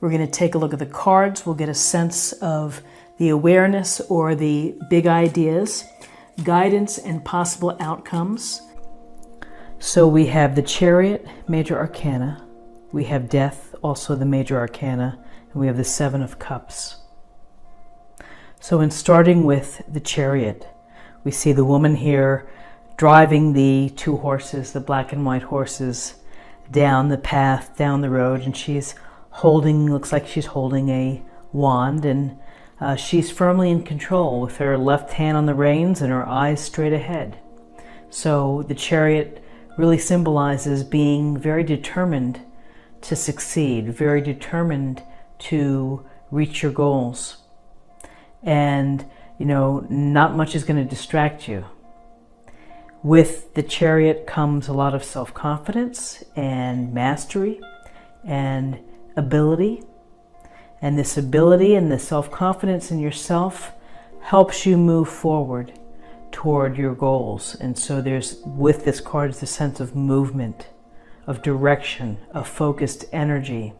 We're going to take a look at the cards. We'll get a sense of the awareness or the big ideas, guidance and possible outcomes. So we have the Chariot, major arcana. We have Death, also the major arcana. And we have the Seven of Cups. So in starting with the Chariot, we see the woman here driving the two horses, the black and white horses, down the path, down the road, and she's holding, looks like she's holding a wand, and she's firmly in control with her left hand on the reins and her eyes straight ahead. So the Chariot really symbolizes being very determined to succeed, very determined to reach your goals. And, you know, not much is going to distract you. With the Chariot comes a lot of self-confidence and mastery and ability. And this ability and the self-confidence in yourself helps you move forward toward your goals. And so there's, with this card, is the sense of movement, of direction, of focused energy.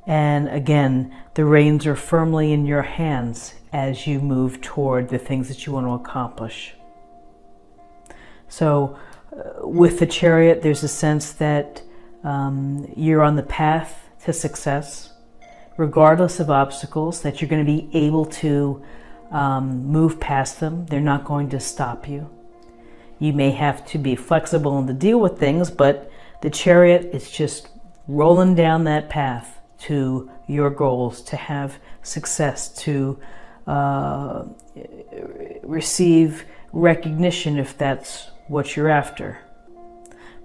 And again, the reins are firmly in your hands as you move toward the things that you want to accomplish. So with the Chariot, there's a sense that you're on the path to success, regardless of obstacles, that you're going to be able to move past them. They're not going to stop you. You may have to be flexible and to deal with things, but the Chariot is just rolling down that path to your goals, to have success, to receive recognition if that's what you're after.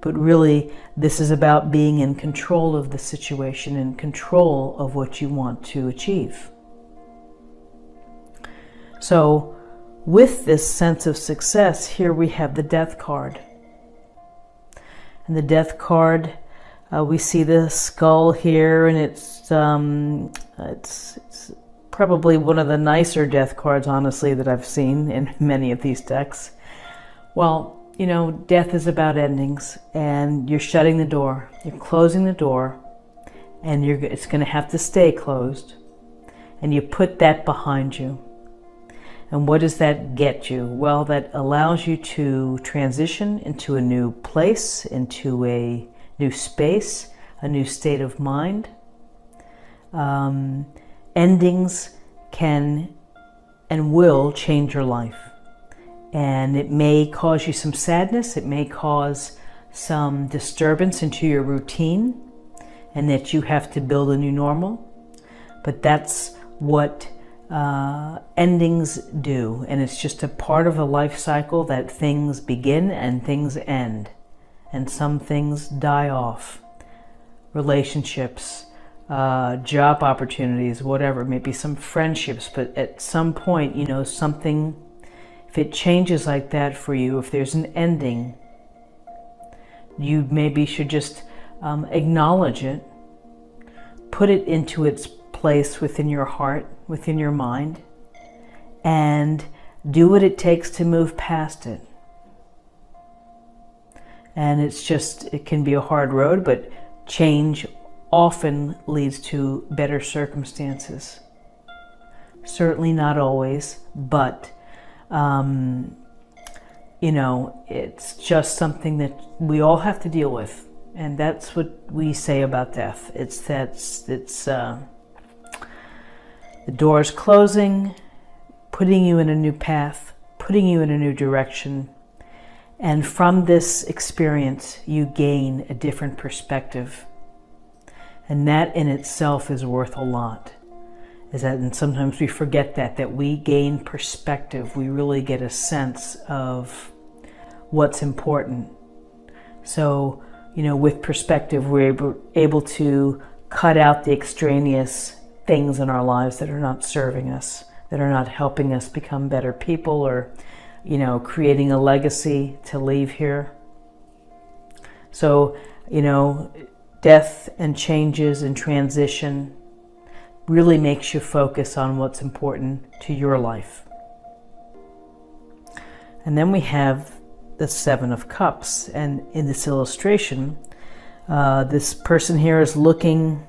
But really, this is about being in control of the situation, in control of what you want to achieve. So with this sense of success, here we have the Death card. And the Death card, we see the skull here, and it's probably one of the nicer Death cards, honestly, that I've seen in many of these decks. Well, you know, death is about endings, and you're shutting the door, you're closing the door, and it's going to have to stay closed, and you put that behind you. And what does that get you? Well, that allows you to transition into a new place, into a new space, a new state of mind. Endings can and will change your life. And it may cause you some sadness, it may cause some disturbance into your routine, and that you have to build a new normal. But that's what endings do, and it's just a part of a life cycle that things begin and things end, and some things die off. Relationships, job opportunities, whatever, maybe some friendships, but at some point, you know, something, if it changes like that for you, if there's an ending, you maybe should just acknowledge it, put it into its place within your heart, within your mind, and do what it takes to move past it. And it can be a hard road, but change often leads to better circumstances. Certainly not always, but you know, it's just something that we all have to deal with. And that's what we say about death. It's the doors closing, putting you in a new path, putting you in a new direction. And from this experience, you gain a different perspective. And that in itself is worth a lot. And sometimes we forget that we gain perspective. We really get a sense of what's important. So, you know, with perspective, we're able to cut out the extraneous things in our lives that are not serving us, that are not helping us become better people, or, you know, creating a legacy to leave here. So, you know, death and changes and transition really makes you focus on what's important to your life. And then we have the Seven of Cups, and in this illustration, this person here is looking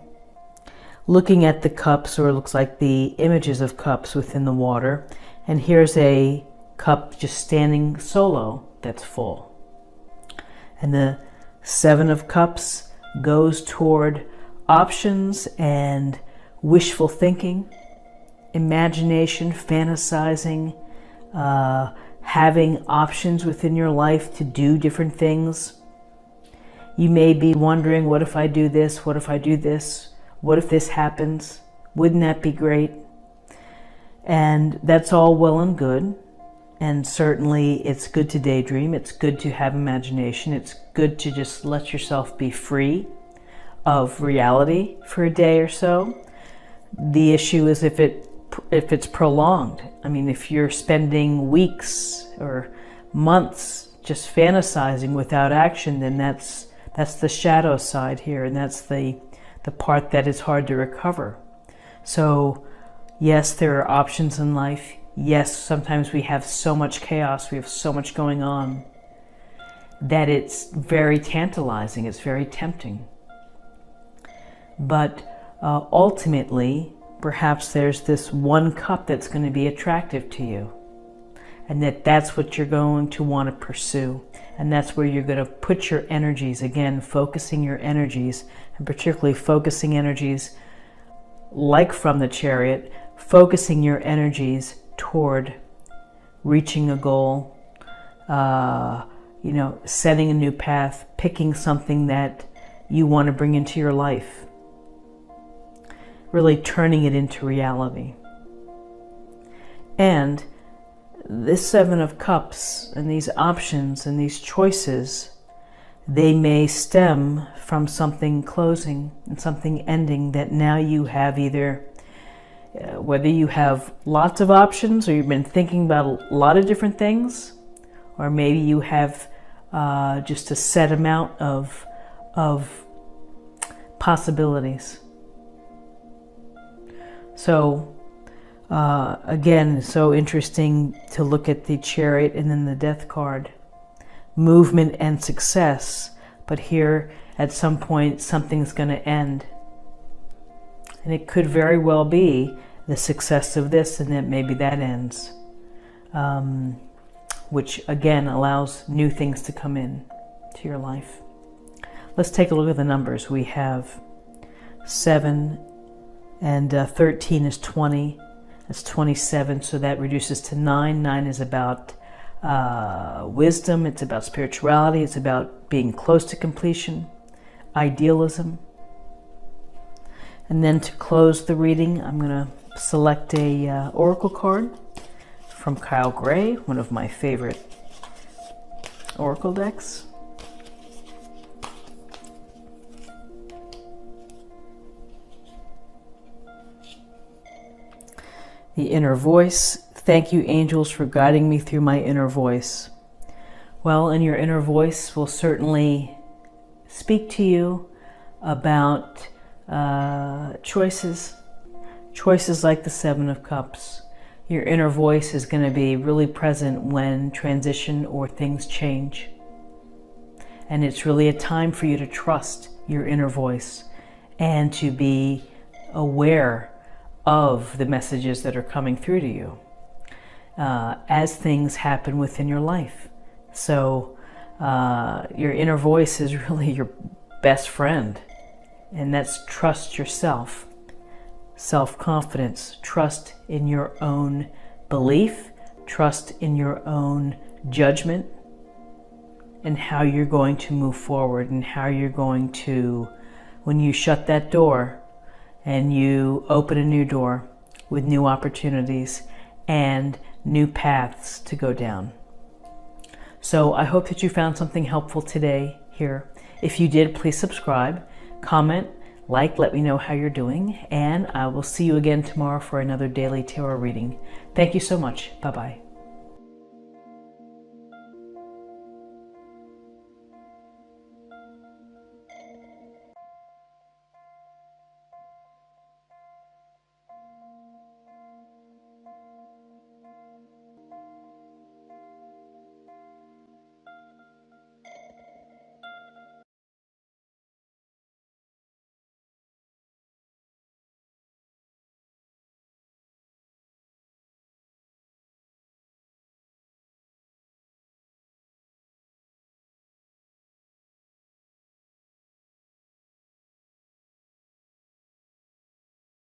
looking at the cups, or it looks like the images of cups within the water. And here's a cup just standing solo that's full. And the Seven of Cups goes toward options and wishful thinking, imagination, fantasizing, having options within your life to do different things. You may be wondering, what if I do this? What if I do this? What if this happens? Wouldn't that be great? And that's all well and good. And certainly it's good to daydream. It's good to have imagination. It's good to just let yourself be free of reality for a day or so. The issue is if it's prolonged. I mean, if you're spending weeks or months just fantasizing without action, then that's the shadow side here, and that's the part that is hard to recover. So yes, there are options in life. Yes, sometimes we have so much chaos, we have so much going on, that it's very tantalizing, it's very tempting. But ultimately, perhaps there's this one cup that's going to be attractive to you, and that's what you're going to want to pursue. And that's where you're going to put your energies, again, focusing your energies, and particularly focusing energies like from the Chariot, focusing your energies toward reaching a goal, setting a new path, picking something that you want to bring into your life, really turning it into reality. And this Seven of Cups and these options and these choices, they may stem from something closing and something ending, that now you have either, whether you have lots of options or you've been thinking about a lot of different things, or maybe you have just a set amount of possibilities. So again, so interesting to look at the Chariot and then the Death card. Movement and success, but here at some point something's going to end. And it could very well be the success of this, and then maybe that ends. Which again allows new things to come in to your life. Let's take a look at the numbers. We have 7 and 13 is 20. That's 27, so that reduces to 9. 9 is about wisdom, it's about spirituality, it's about being close to completion, idealism. And then to close the reading, I'm going to select a oracle card from Kyle Gray, one of my favorite oracle decks. The inner voice. Thank you, angels, for guiding me through my inner voice. Well, and your inner voice will certainly speak to you about choices like the Seven of Cups. Your inner voice is going to be really present when transition or things change. And it's really a time for you to trust your inner voice and to be aware of the messages that are coming through to you as things happen within your life. So your inner voice is really your best friend, and that's trust yourself, self-confidence, trust in your own belief, trust in your own judgment, and how you're going to move forward, and how you're going to, when you shut that door and you open a new door with new opportunities and new paths to go down. So I hope that you found something helpful today here. If you did, please subscribe, comment, like, let me know how you're doing, and I will see you again tomorrow for another daily tarot reading. Thank you so much. Bye-bye.